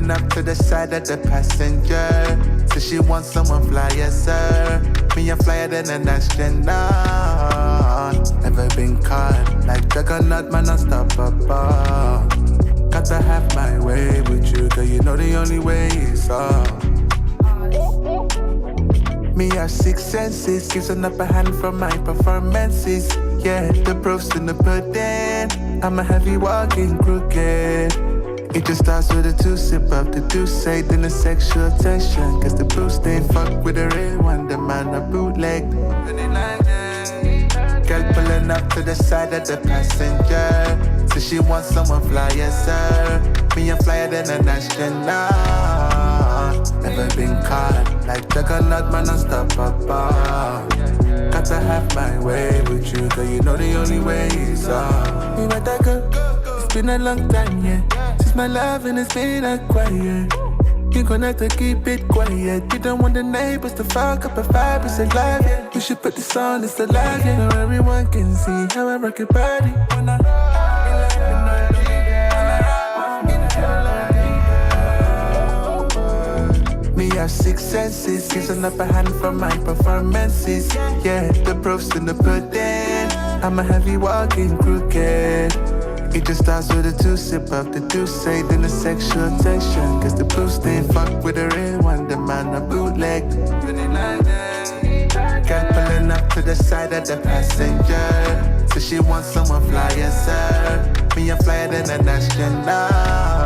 pulling up to the side of the passenger. So she wants someone flyer, sir. Me, I'm flyer than an astronaut. Never been caught like juggernaut, man, unstoppable. Got to have my way with you, girl, you know the only way is up. Me have six senses, gives an upper hand from my performances. Yeah, the proof's in the pudding. I'm a heavy walking crooked. It just starts with a two-sip of the deuce, then the sexual tension. Cause the blue stain fuck with the real one, the man a bootleg. Girl pulling up to the side of the passenger. So she wants someone flyer, sir. Me, I'm flyer than an astronaut. Never been caught like juggernaut, man, unstoppable. Got to have my way with you, girl, you know the only way is up. Me with that girl, it's been a long time, yeah. Since my love and it's been acquired. You gonna have to keep it quiet. You don't want the neighbors to fuck up a vibe, it's alive, yeah. You should put this on, it's alive, yeah. Now everyone can see how I rock your body. Me have six senses, gives an upper hand from my performances. Yeah, the proof's in the pudding. I'm a heavy walking crooked. It just starts with a two-sip of the deuce, then the sexual tension. Cause the blue stain fuck with the real one, the man a bootleg. Girl pulling up to the side of the passenger. So she wants someone flyer, sir. Me, I'm flyer than an astronaut.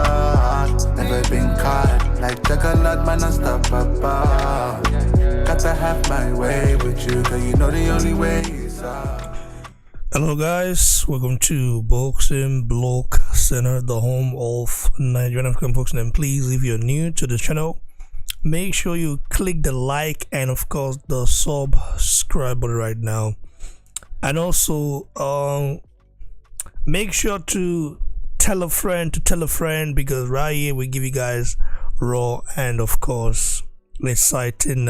Never been caught like juggernaut, man, unstoppable. Got to have my way with you, girl, you know the only way is up. Hello guys, welcome to Boxing Block Center, the home of Nigerian African boxing. And please, if you're new to the channel, make sure you click the like and of course the subscribe button right now. And also make sure to tell a friend because right here we give you guys raw and of course exciting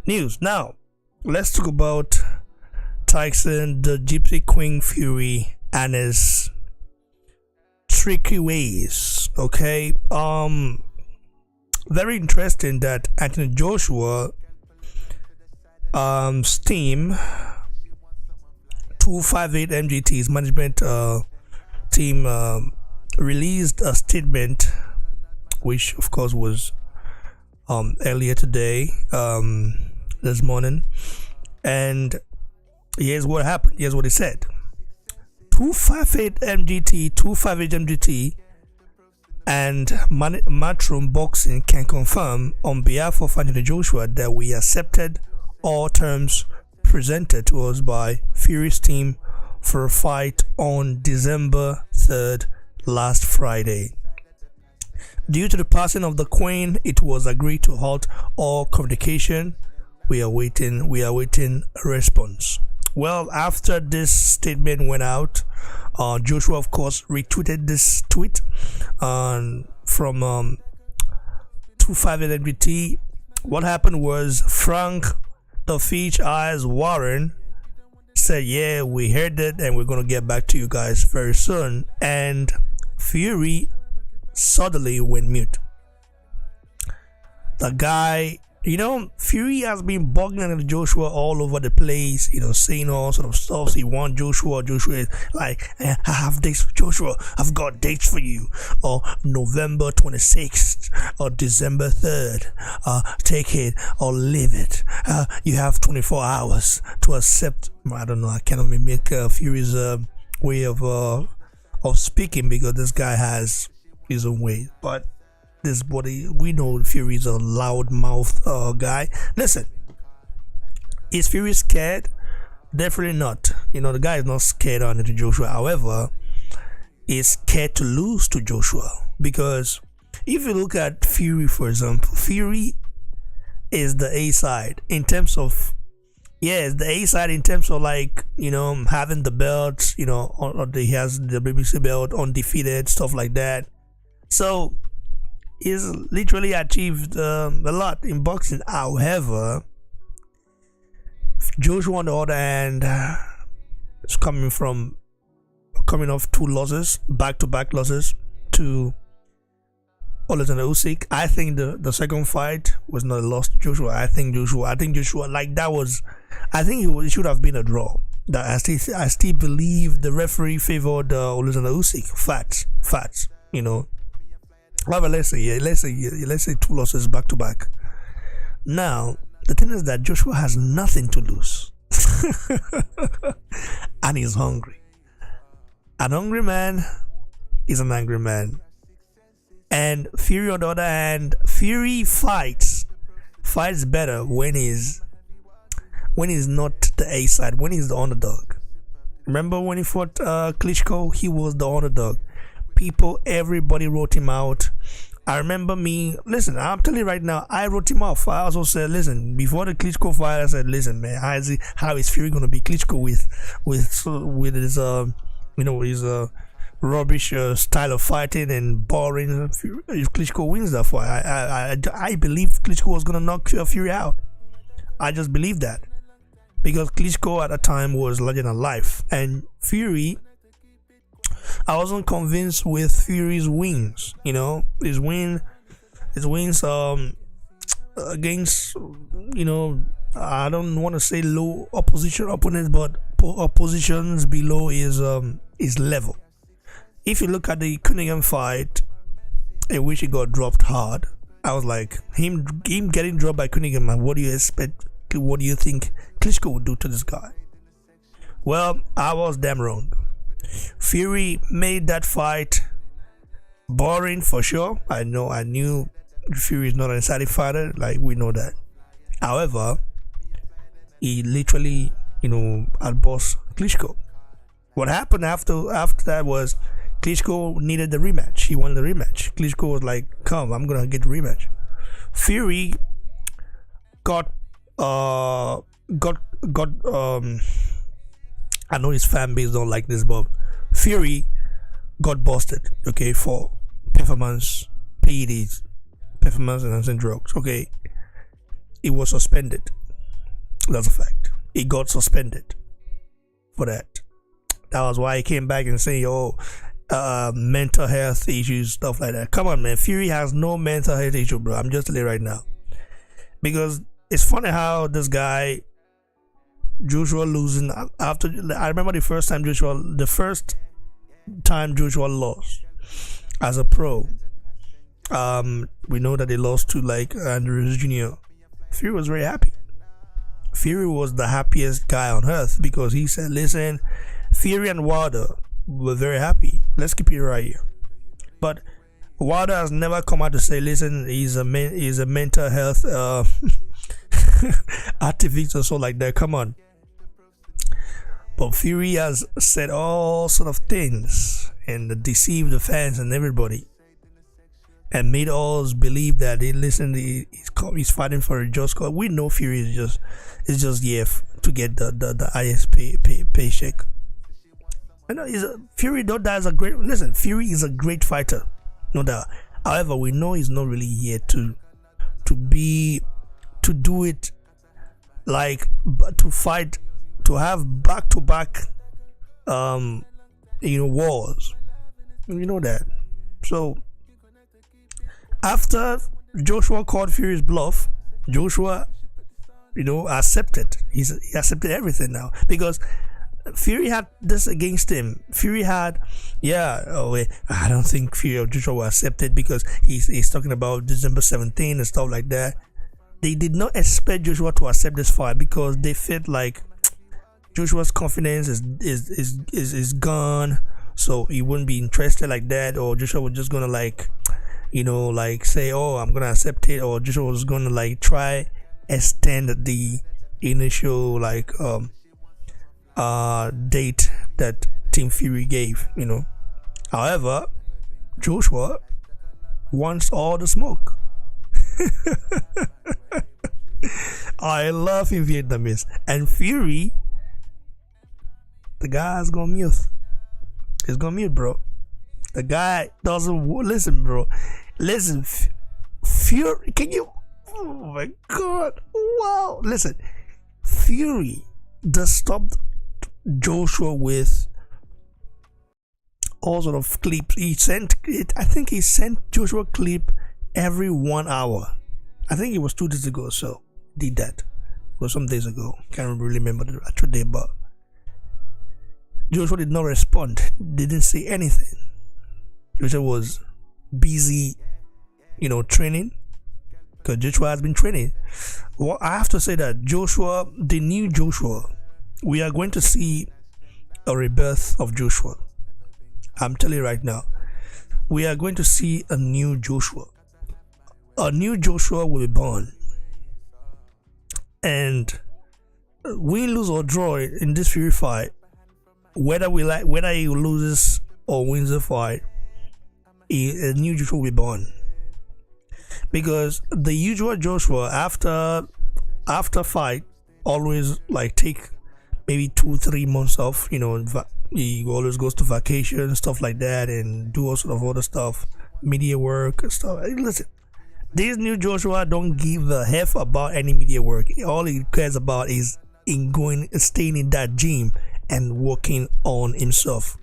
news. Now let's talk about Tyson, the Gypsy Queen Fury, and his tricky ways. Okay, very interesting that Anthony Joshua team 258 MGT's management team released a statement, which of course was earlier today, this morning, and here's what happened. Here's what he said. 258 MGT and Matchroom Boxing can confirm on behalf of Anthony Joshua that we accepted all terms presented to us by Fury's team for a fight on December 3rd, last Friday. Due to the passing of the Queen, it was agreed to halt all communication. We are waiting a response. Well, after this statement went out, Joshua of course retweeted this tweet from 258 MGT. What happened was Frank the Fish Eyes Warren said, yeah, we heard it and we're gonna get back to you guys very soon, and Fury suddenly went mute. The guy, Fury has been bugging Joshua all over the place, saying all sort of stuff. So he wants Joshua is like, I have dates for Joshua, I've got dates for you, or November 26th or December 3rd, take it or leave it, you have 24 hours to accept. I don't know, I cannot mimic Fury's way of speaking, because this guy has his own way, but this body, we know Fury's a loud-mouthed guy. Listen, is Fury scared? Definitely not. The guy is not scared on to Joshua. However, he's scared to lose to Joshua, because if you look at Fury, for example, Fury is the A side in terms of, having the belts, he has the BBC belt, undefeated, stuff like that. So he's literally achieved a lot in boxing. However, Joshua on the other hand is coming off two losses, back-to-back losses to Alexander Usyk. I think the second fight was not a loss to Joshua. I think Joshua, like that was, I think it should have been a draw. That I still believe the referee favored Alexander Usyk. Facts. You know. However, let's say 2 losses back to back. Now the thing is that Joshua has nothing to lose, and he's hungry. An hungry man is an angry man. And Fury, on the other hand, Fury fights better when he's not the A side, when he's the underdog. Remember when he fought Klitschko? He was the underdog. Everybody wrote him out. I remember me. Listen, I'm telling you right now, I wrote him off. I also said, listen, before the Klitschko fight, I said, listen, man, how is Fury gonna be Klitschko with his his rubbish style of fighting and boring? If Klitschko wins that fight, I believe Klitschko was gonna knock Fury out. I just believe that because Klitschko at the time was larger than life, and Fury, I wasn't convinced with Fury's wins. You know, his wins against, you know, I don't want to say low opposition opponents, but oppositions below his level. If you look at the Cunningham fight, in which he got dropped hard, I was like, him getting dropped by Cunningham, man, what do you expect? What do you think Klitschko would do to this guy? Well, I was damn wrong. Fury made that fight boring for sure. I knew Fury is not an exciting fighter, like we know that. However, he literally, outbossed Klitschko. What happened after that was Klitschko needed the rematch. He wanted the rematch. Klitschko was like, "Come, I'm gonna get the rematch." Fury got I know his fan base don't like this, but Fury got busted, okay, for performance PEDs, performance enhancing drugs, okay. He was suspended. That's a fact. He got suspended for that. That was why he came back and saying, mental health issues, stuff like that. Come on, man. Fury has no mental health issue, bro. I'm just telling you right now. Because it's funny how this guy, Joshua, losing after. I remember the first time Joshua lost as a pro. We know that he lost to like Andrews Jr. Fury was very happy. Fury was the happiest guy on earth because he said, "Listen, Fury and Wilder were very happy. Let's keep it right here." But Wilder has never come out to say, "Listen, he's a mental health activist or so like that." Come on. But Fury has said all sort of things and deceived the fans and everybody, and made us believe that he's fighting for a just cause. We know Fury is just here to get the highest paycheck. I know Fury though, that is a great. Listen, Fury is a great fighter, no doubt. However, we know he's not really here to do it, like to fight, to have back-to-back wars. You know that. So after Joshua called Fury's bluff, Joshua accepted. He accepted everything now because Fury had this against him. Fury had, I don't think Fury or Joshua will accept it because he's talking about December 17th and stuff like that. They did not expect Joshua to accept this fight because they felt like Joshua's confidence is gone, so he wouldn't be interested like that, or Joshua was just gonna say, "Oh, I'm gonna accept it," or Joshua was gonna try extend the initial date that Team Fury gave. However, Joshua wants all the smoke. I love him Vietnamese, and Fury, the guy's gonna mute. He's gonna mute, bro. The guy doesn't listen, bro. Listen, Fury, can you? Oh my God! Wow! Listen, Fury just stopped Joshua with all sort of clips. I think he sent Joshua clip every 1 hour. I think it was 2 days ago or so. Did that. Or some days ago. Can't really remember the actual day, but Joshua did not respond. Didn't say anything. Joshua was busy, training. Because Joshua has been training. Well, I have to say that Joshua, the new Joshua, we are going to see a rebirth of Joshua. I'm telling you right now. We are going to see a new Joshua. A new Joshua will be born. And win, lose, or draw in this Fury fight, whether he loses or wins the fight, a new Joshua will be born. Because the usual Joshua after fight always take maybe 2-3 months off. He always goes to vacation, stuff like that, and do all sort of other stuff, media work and stuff. Listen, this new Joshua don't give a F about any media work. All he cares about is staying in that gym and working on himself.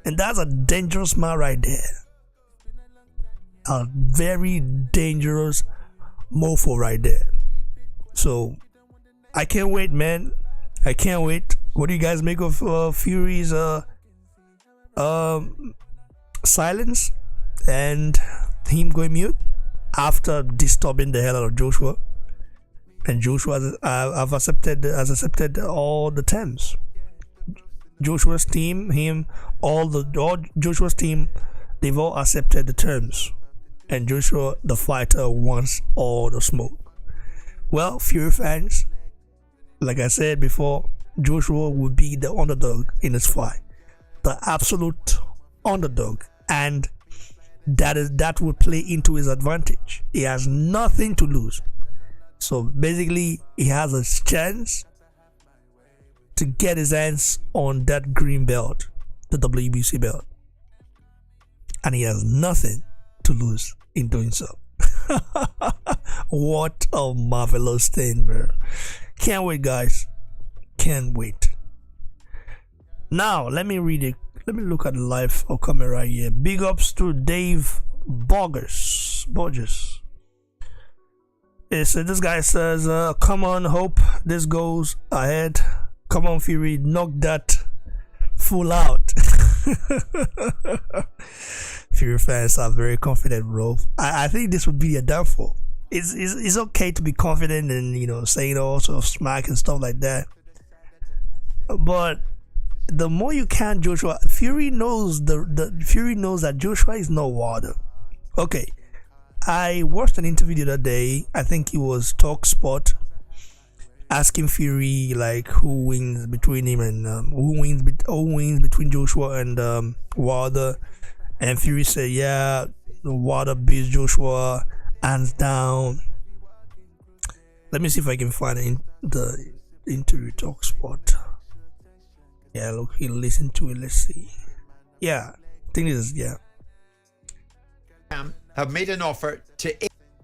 And that's a dangerous man right there. A very dangerous mofo right there. So I can't wait, man. I can't wait. What do you guys make of Fury's silence and him going mute after disturbing the hell out of Joshua? And Joshua has accepted all the terms. Joshua's team, all Joshua's team, they've all accepted the terms. And Joshua, the fighter, wants all the smoke. Well, Fury fans, like I said before, Joshua will be the underdog in this fight. The absolute underdog. And that will play into his advantage. He has nothing to lose. So basically, he has a chance to get his hands on that green belt, the WBC belt. And he has nothing to lose in doing so. What a marvelous thing, bro. Can't wait, guys. Can't wait. Now, let me read it. Let me look at the live comment right here. Big ups to Dave Borges. So this guy says, come on, Hope. This goes ahead. Come on, Fury. Knock that fool out. Fury fans are very confident, bro. I think this would be a downfall. It's okay to be confident and saying all sort of smack and stuff like that, but the more you can, Joshua, Fury knows Fury knows that Joshua is no water. Okay, I watched an interview the other day. I think it was Talk Sport, asking Fury who wins between him and who wins between Joshua and Wilder. And Fury said, yeah, Wilder beats Joshua hands down. Let me see if I can find the interview Talk Sport. Yeah, look, he'll listen to it. Let's see. Yeah, I think this is, yeah. Have made an offer to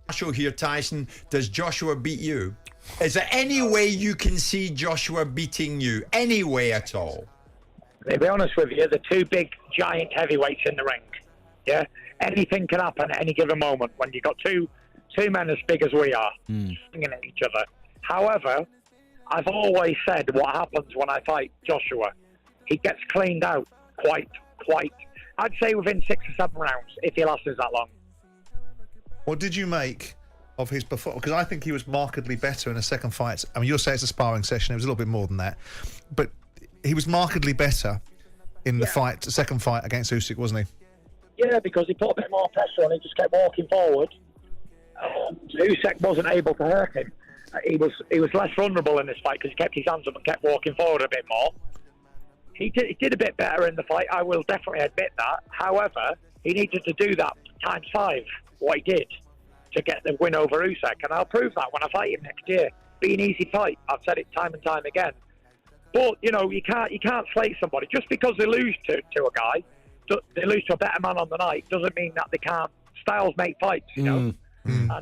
Joshua here, Tyson. Does Joshua beat you? Is there any way you can see Joshua beating you? Any way at all? To be honest with you, the two big giant heavyweights in the ring. Yeah, anything can happen at any given moment when you've got two men as big as we are, swinging at each other. However, I've always said what happens when I fight Joshua. He gets cleaned out quite. I'd say within 6 or 7 rounds if he lasts that long. What did you make of his performance? Because I think he was markedly better in the second fight. I mean, you'll say it's a sparring session. It was a little bit more than that, but he was markedly better in the second fight against Usyk, wasn't he? Yeah, because he put a bit more pressure on. He just kept walking forward. Usyk wasn't able to hurt him. He was less vulnerable in this fight because he kept his hands up and kept walking forward a bit more. He did a bit better in the fight. I will definitely admit that. However, he needed to do that times 5, what he did, to get the win over Usyk. And I'll prove that when I fight him next year. Be an easy fight. I've said it time and time again. But, you can't slate somebody. Just because they lose to a guy, they lose to a better man on the night, doesn't mean that they can't. Styles make fights, And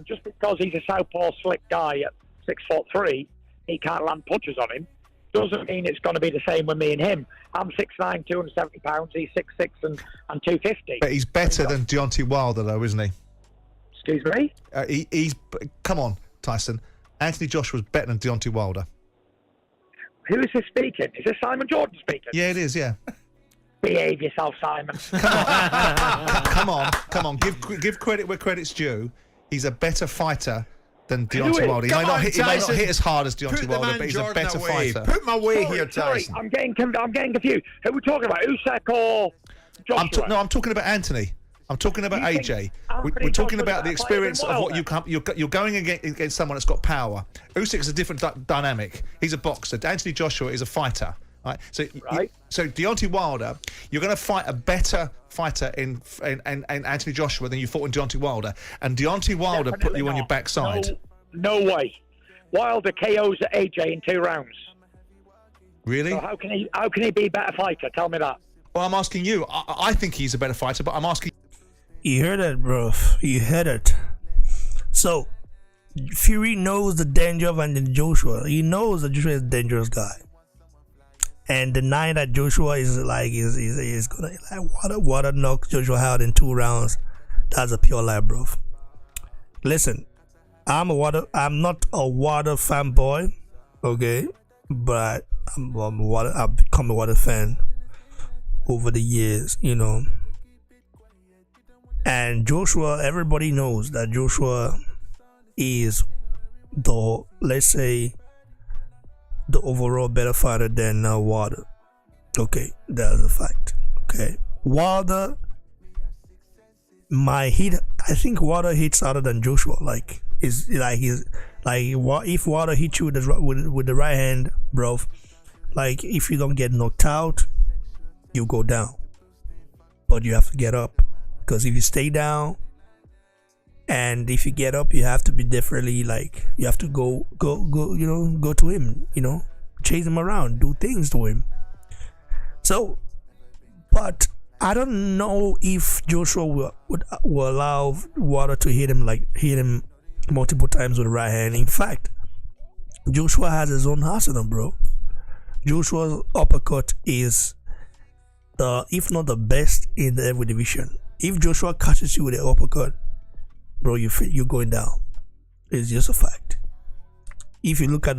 just because he's a southpaw slick guy at 6'3", he can't land punches on him, doesn't mean it's going to be the same with me and him. I'm 6'9", 270 pounds. He's 6'6" and 250. But he's better than Deontay Wilder, though, isn't he? Excuse me? Come on, Tyson. Anthony Joshua's better than Deontay Wilder. Who is this speaking? Is this Simon Jordan speaking? Yeah, it is, yeah. Behave yourself, Simon. Come on. Give credit where credit's due. He's a better fighter than Deontay Wilder. He may not hit as hard as Deontay Wilder, but he's a better fighter. Put him away here, Tyson. I'm getting confused. Who are we talking about? Usyk or Joshua? I'm talking about Anthony. I'm talking about AJ. We're talking about the experience of what you're going against someone that's got power. Usyk is a different dynamic. He's a boxer. Anthony Joshua is a fighter. Right. So Deontay Wilder, you're going to fight a better fighter in Anthony Joshua than you fought in Deontay Wilder, and Deontay Wilder put you on your backside. No way. Wilder KOs AJ in 2 rounds. Really? So how can he be a better fighter? Tell me that. Well, I'm asking you. I think he's a better fighter, but I'm asking. You heard it, bro. You heard it. So Fury knows the danger of Anthony Joshua. He knows that Joshua is a dangerous guy. And denying that Joshua is gonna water knock Joshua out in 2 rounds, that's a pure lie, bro. Listen, I'm not a Wilder fanboy, okay, but I've become a Wilder fan over the years, you know. And Joshua, everybody knows that Joshua is the, let's say, the overall better fighter than Wilder. Okay, that's a fact. Okay, Wilder, I think Wilder hits harder than Joshua. If Wilder hits you with the right hand, bro, like if you don't get knocked out, you go down. But you have to get up, because if you stay down, and if you get up, you have to be differently. Like you have to go, go to him, chase him around, do things to him. So, but I don't know if Joshua will allow Wilder to hit him multiple times with the right hand. In fact, Joshua has his own arsenal, bro. Joshua's uppercut is if not the best in the heavy division. If Joshua catches you with an uppercut, bro, you're going down. It's just a fact. If you look at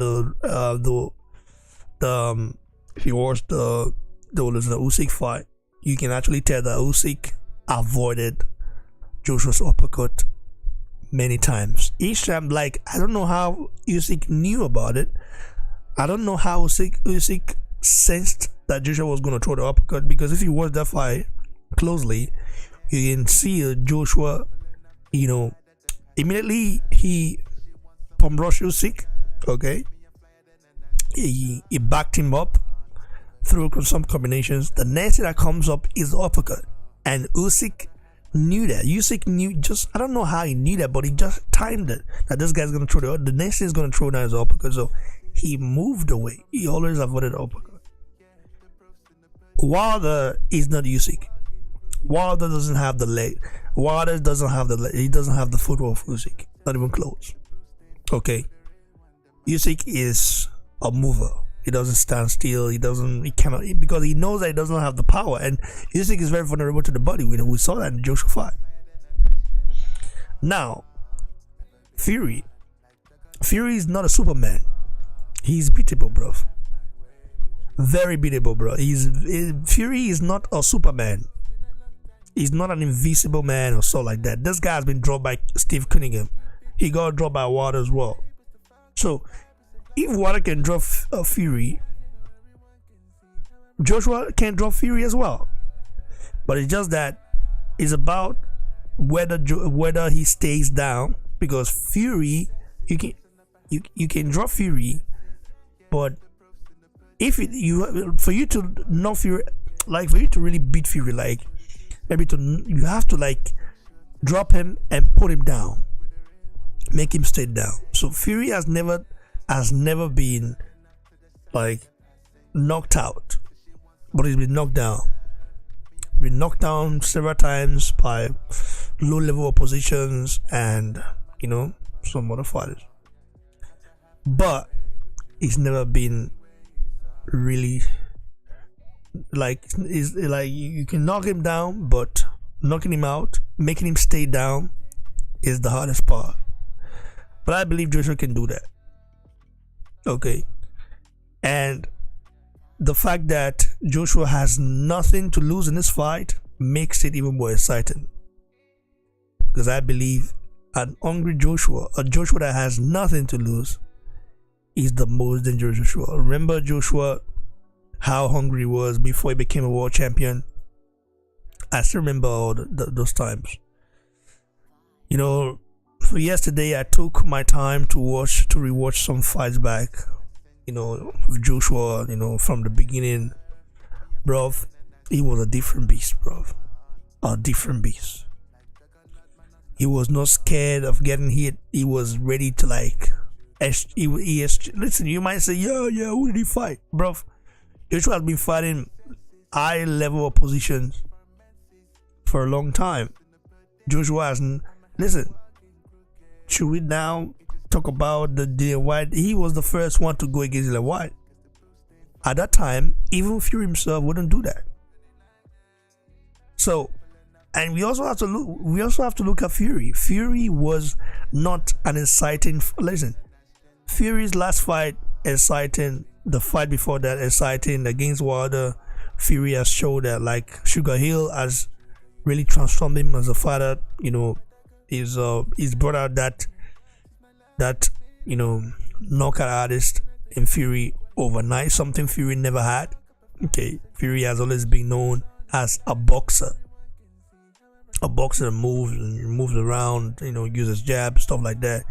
if you watch the Usyk fight, you can actually tell that Usyk avoided Joshua's uppercut many times. Each time, like, I don't know how Usyk knew about it. I don't know how Usyk sensed that Joshua was going to throw the uppercut, because if you watch that fight closely, you can see Joshua, immediately he pump rushed Usyk, okay? He backed him up through some combinations. The next thing that comes up is the uppercut, and Usyk knew that. Usyk knew, I don't know how he knew that, but he just timed it, that this guy's going to throw the next thing he's going to throw down is the uppercut. So he moved away. He always avoided the uppercut. Wilder is not Usyk. Wilder doesn't have the leg. Wilder doesn't have the leg. He doesn't have the footwork of Usyk. Not even close. Okay. Usyk is a mover. He doesn't stand still. He cannot, because he knows that he doesn't have the power. And Usyk is very vulnerable to the body. We saw that in the Joshua fight. Now, Fury is not a Superman. He's beatable, bro. Very beatable, bro. Fury is not a Superman. He's not an invisible man or so like that. This guy has been dropped by Steve Cunningham. He got dropped by Wilder as well. So, if Wilder can drop Fury, Joshua can drop Fury as well. But it's just that it's about whether he stays down, because Fury, you can drop Fury, but for you to knock Fury, like for you to really beat Fury, like you have to drop him and put him down, make him stay down. So Fury has never been knocked out, but he's been knocked down. Been knocked down several times by low level oppositions and some other fighters, but he's never been really you can knock him down, but knocking him out, making him stay down, is the hardest part. But I believe Joshua can do that. Okay. And the fact that Joshua has nothing to lose in this fight makes it even more exciting. Because I believe an hungry Joshua, a Joshua that has nothing to lose, is the most dangerous Joshua. Remember Joshua, how hungry he was before he became a world champion? I still remember all those times. You know, for yesterday I took my time to rewatch some fights back. You know, with Joshua, you know, from the beginning. Bruv, he was a different beast, bruv. A different beast. He was not scared of getting hit. He was ready to listen, you might say, yeah, who did he fight? Bruv, Joshua has been fighting high level oppositions for a long time. Joshua hasn't. Listen, should we now talk about the Dillian White? He was the first one to go against Dillian White. At that time, even Fury himself wouldn't do that. So, and we also have to look at Fury. Fury was not an exciting. Listen, Fury's last fight exciting. The fight before that exciting against Wilder. Fury has showed that like Sugar Hill has really transformed him as a fighter. You know, he's brought out that you know, knockout artist in Fury overnight, something Fury never had. Okay, Fury has always been known as a boxer. A boxer moves around, you know, uses jabs, stuff like that.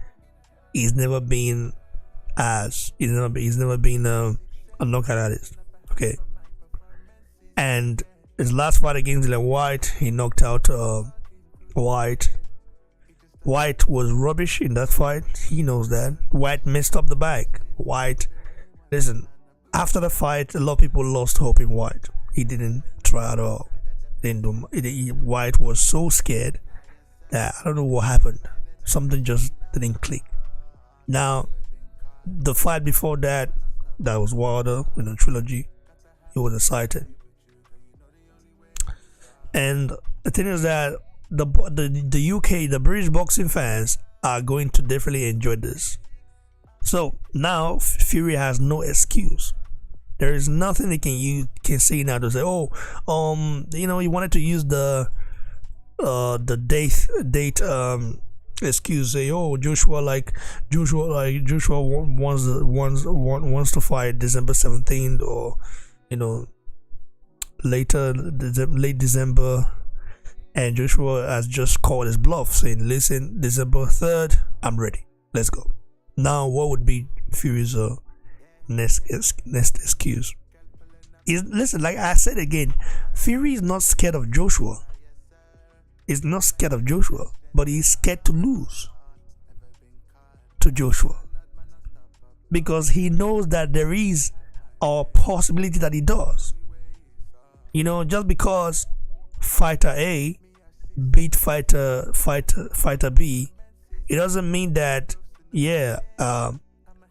He's never been a knockout artist. Okay. And his last fight against Dillian White, he knocked out White. White was rubbish in that fight. He knows that. White messed up the bag. White, listen, after the fight, a lot of people lost hope in White. He didn't try at all. White was so scared that I don't know what happened. Something just didn't click. Now, the fight before that was Wilder in the trilogy. He was excited. And the thing is that the UK, the British boxing fans are going to definitely enjoy this. So now Fury has no excuse. There is nothing they can say now to say, oh, you know, he wanted to use the date excuse, say, oh, Joshua wants to fight December 17th, or you know, late December, and Joshua has just called his bluff, saying, listen, December 3rd, I'm ready, let's go. Now what would be Fury's next excuse? Listen, like I said again, Fury is not scared of Joshua. He's not scared of Joshua, but he's scared to lose to Joshua, because he knows that there is a possibility that he does. You know, just because fighter A beat fighter B, it doesn't mean that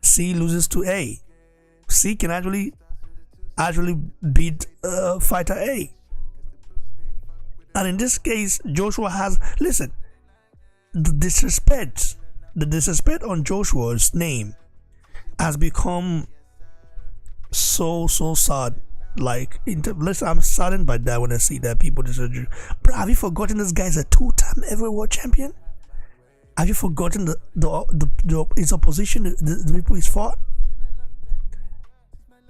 C loses to A. C can actually beat fighter A. And in this case, Joshua has, listen, the disrespect on Joshua's name has become so sad. Like, listen, I'm saddened by that when I see that people just, bro, have you forgotten this guy's a 2-time heavyweight world champion? Have you forgotten his opposition, the people he's fought?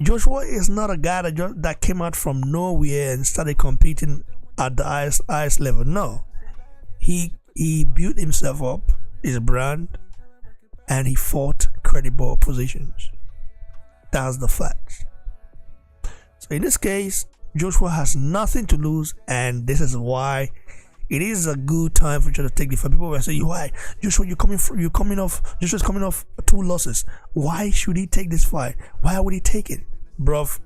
Joshua is not a guy that came out from nowhere and started competing at the highest level. No, he built himself up, his brand, and he fought credible oppositions. That's the fact. So in this case, Joshua has nothing to lose, and this is why it is a good time for you to take the fight. People will say, "Why, Joshua? Joshua's coming off 2 losses. Why should he take this fight? Why would he take it, bruv?"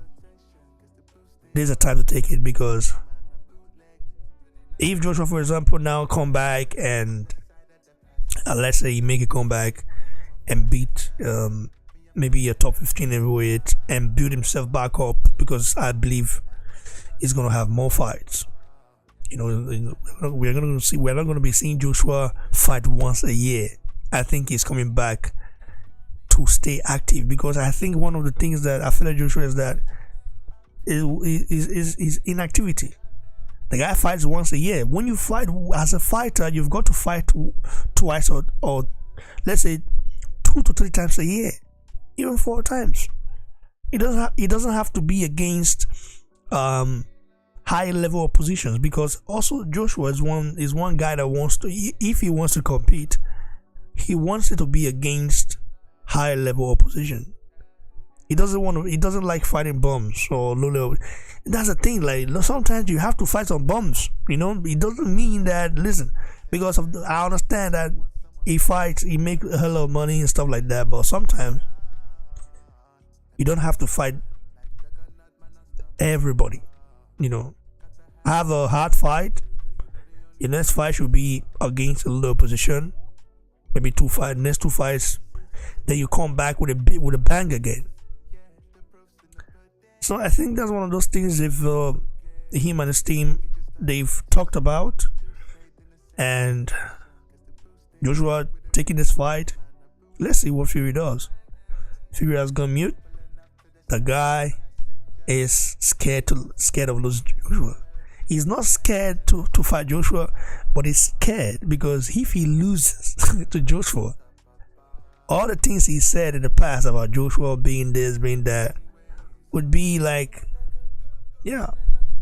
There's a time to take it, because if Joshua, for example, now come back and let's say he make a comeback and beat maybe a top 15 heavyweight and build himself back up, because I believe he's gonna have more fights. You know, we're not going to be seeing Joshua fight once a year. I think he's coming back to stay active, because I think one of the things that I feel like Joshua is inactivity. The guy fights once a year. When you fight as a fighter, you've got to fight twice or let's say 2 to 3 times a year, even 4 times. It doesn't have to be against high level oppositions, because also Joshua is one guy that wants to, if he wants to compete, he wants it to be against high level opposition. He doesn't like fighting bums or low level. That's the thing, like sometimes you have to fight some bums, you know. It doesn't mean that, listen, because I understand that he fights, he make a hell of money and stuff like that, but sometimes you don't have to fight everybody, you know. Have a hard fight. Your next fight should be against a low position, maybe next 2 fights, then you come back with a bang again. So I think that's one of those things, if him and his team, they've talked about, and Joshua taking this fight, let's see what Fury does. Fury has gone mute. The guy is scared of losing Joshua. He's not scared to fight Joshua, but he's scared because if he loses to Joshua, all the things he said in the past about Joshua being this, being that, would be like, yeah,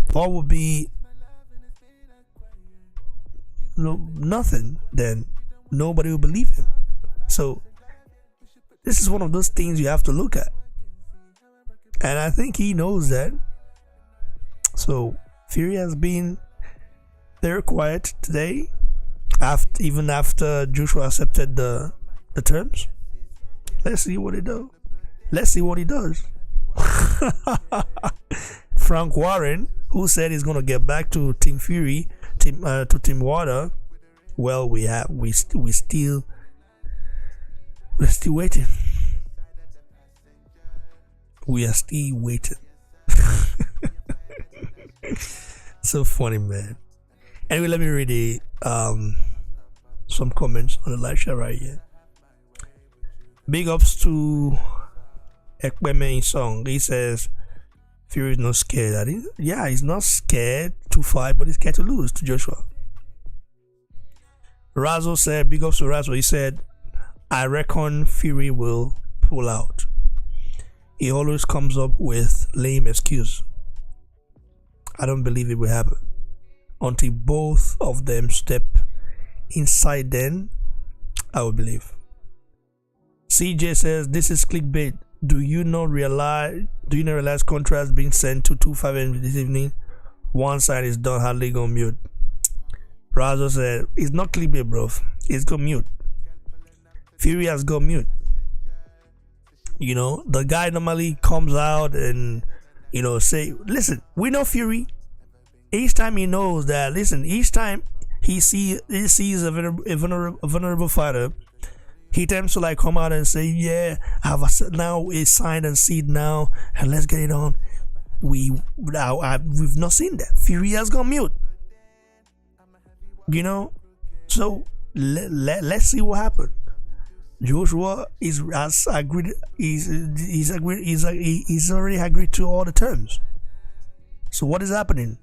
Paul would be nothing. Then nobody will believe him. So this is one of those things you have to look at, and I think he knows that. So Fury has been very quiet today, even after Joshua accepted the terms. Let's see what he does. Frank Warren, who said he's gonna get back to Team Fury, to Team Water. Well, we're still waiting. We are still waiting. So funny, man. Anyway, let me read some comments on the live chat right here. Big ups to Ekpeme Song. He says Fury is not scared. Yeah, he's not scared to fight, but he's scared to lose to Joshua. Razo said, big ups to Razo. He said, I reckon Fury will pull out. He always comes up with lame excuse. I don't believe it will happen until both of them step inside. Then I will believe. CJ says, this is clickbait. Do you not realize contracts being sent to 2-5 this evening? One side is done, hardly gonna mute. Razo said, it's not clickbait, bro. It's gonna mute. Fury has gone mute. You know, the guy normally comes out and, you know, say, listen, we know Fury. Each time he knows that, listen, each time he sees a vulnerable fighter, he tends to like come out and say, yeah, I have now a signed and seed now, and let's get it on. We've not seen that. Fury has gone mute. You know, so let's see what happens. Joshua has agreed. He's already agreed to all the terms. So what is happening?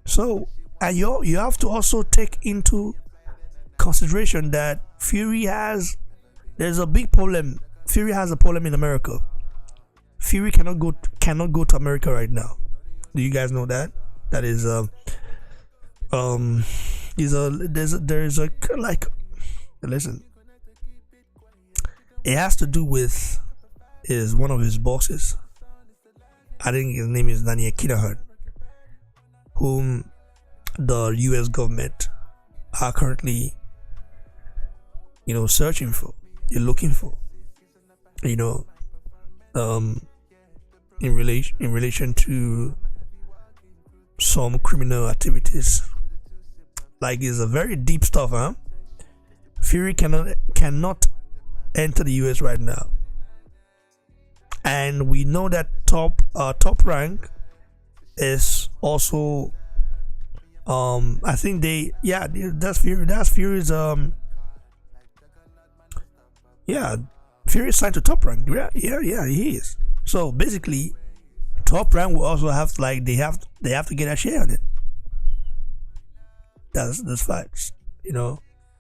So, and you have to also take into consideration that there's a big problem. Fury has a problem in America. Fury cannot go to America right now. Do you guys know that? That is listen. It has to do with one of his bosses. I think his name is Daniel Kinahan, whom the US government are currently, you know, searching for. You're looking for, you know, in relation to some criminal activities. Like, it's a very deep stuff, huh? Fury cannot enter the US right now, and we know that top rank is also I think that's Fury's Fury is signed to Top Rank. Yeah, he is. So basically, Top Rank will also have they have to get a share on it. That's facts.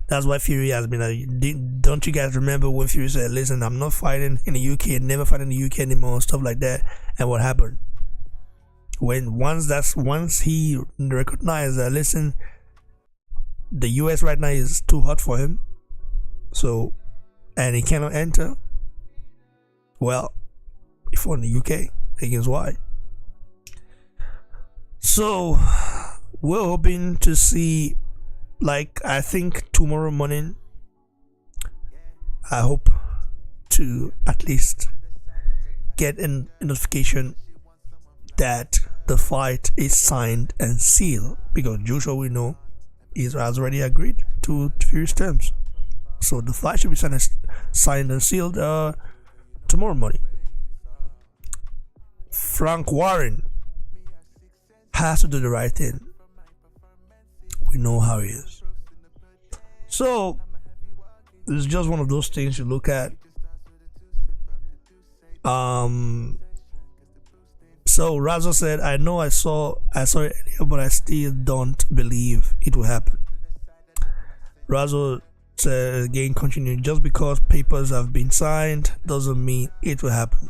That's why Fury has been don't you guys remember when Fury said, listen, I'm not fighting in the UK, never fighting in the UK anymore, stuff like that. And what happened? Once he recognized that, listen, the US right now is too hot for him, so, and he cannot enter, well, he fought in the UK against White. So we're hoping to see, I think tomorrow morning, I hope to at least get a notification that the fight is signed and sealed, because Joshua, we know, has already agreed to Fury's terms. So the fight should be signed and sealed tomorrow morning. Frank Warren has to do the right thing. We know how he is. So it's just one of those things you look at. So Razo said, I know I saw it earlier, but I still don't believe it will happen. Razo said again, continuing, just because papers have been signed doesn't mean it will happen.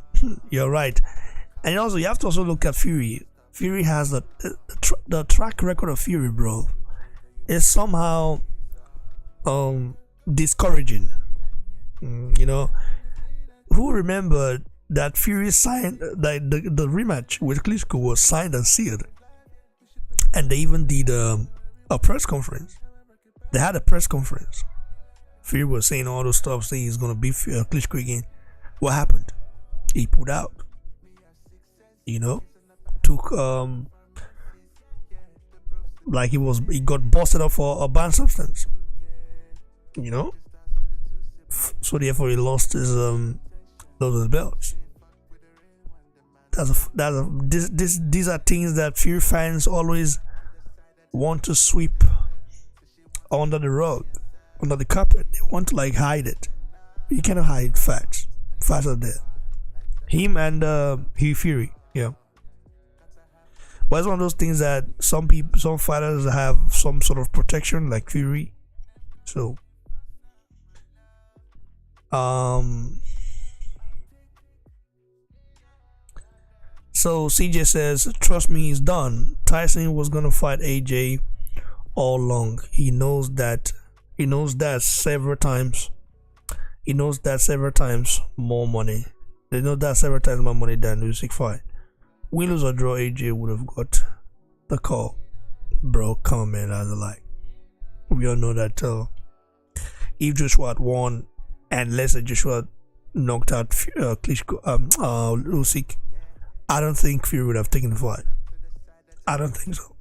You're right. And also, you have to also look at Fury. Fury has the track record of Fury, bro. It's somehow discouraging. Who remembered that Fury signed, the rematch with Klitschko was signed and sealed, and they even did a press conference. They had a press conference. Fury was saying all those stuff, saying he's gonna beat Klitschko again. What happened? He pulled out. Took he got busted up for a banned substance. So therefore he lost his belts. These are things that Fury fans always want to sweep under the rug, under the carpet. They want to hide it. You cannot hide facts. Facts are there. Him and Fury, yeah. But it's one of those things that some fighters have some sort of protection, like Fury. So, So CJ says, trust me, he's done. Tyson was gonna fight AJ all along. He knows that several times. He knows that several times more money. They know that several times more money than Usyk fight. Win, lose or draw, AJ would have got the call. Bro, come on, man, that's a lie. We all know that if Joshua had won, and let's say Joshua knocked out Klitschko, Usyk, I don't think Fury would have taken the fight. I don't think so.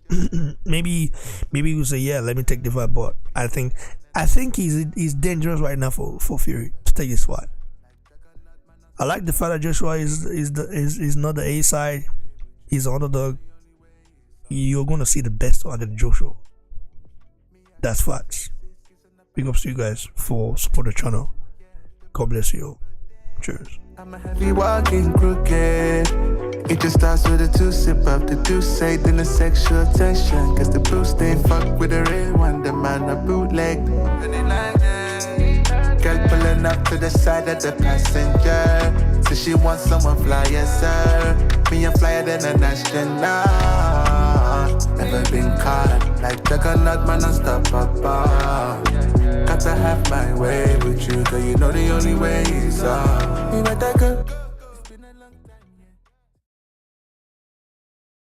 maybe he would say, yeah, let me take the fight, but I think he's dangerous right now for Fury to take this fight. I like the fact that Joshua is not the A side. He's an underdog. You're gonna see the best out of Joshua. That's facts. Big ups to you guys for supporting the channel. God bless you all. Cheers. I'm a heavy walking crooked. It just starts with a two-sip of the juice, then the sexual tension. Cause the blue stain fuck with the real one, the man a bootleg. Girl pulling up to the side of the passenger. So she wants someone fly, yes sir. Me, I'm flyer than an astronaut. Never been caught like juggernaut, man, I stop above. Got to have my way with you, girl, you know the only way is up. Me met that girl,